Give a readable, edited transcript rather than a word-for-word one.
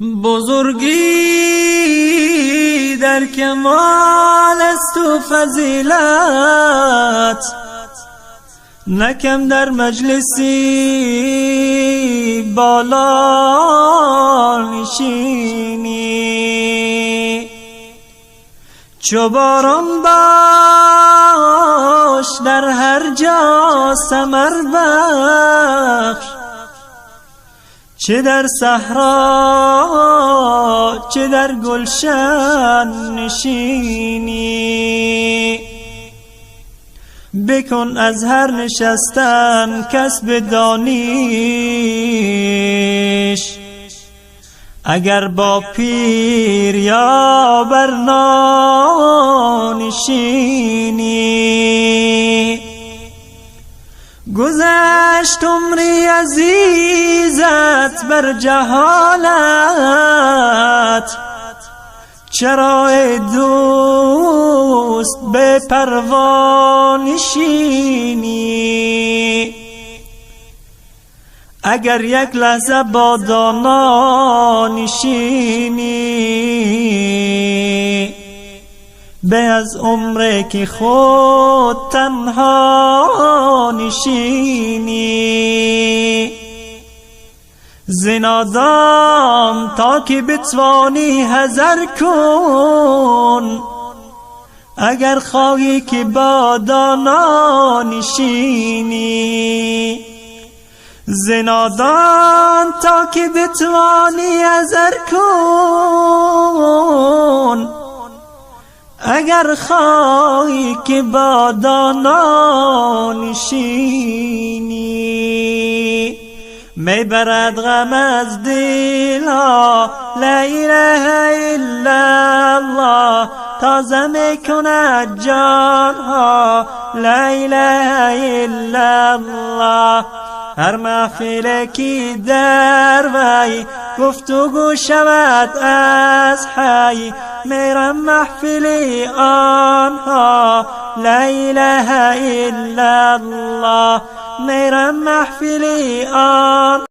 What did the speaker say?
بزرگی در کمال است و فضیلت، نکم در مجلسی بالا نشینی. چو باران باش در هر جا ثمر بخش، چه در صحرا چه در گلشن نشینی. بکن از هر نشستن کسب دانش، اگر با پیر یا بر نشینی. گذشت عمری عزیزت بر جهالت، چرا ای دوست به پروا نشینی. اگر یک لحظه با دانا نشینی، به از عمره که خود تنها نشینی. زنادام تا که بتوانی حذر کن، اگر خواهی که با دانا نشینی. زنادان تا که بتوانی حذر کن، اگر خواهی که با دانا نشینی. میبرد غم از دل ها لا اله الا الله، تازه میکند جان ها لا اله الا الله. هر محفل که در وی گفتگو شود از حی، میرم محفل آنها لا اله الا الله. میرم محفل آن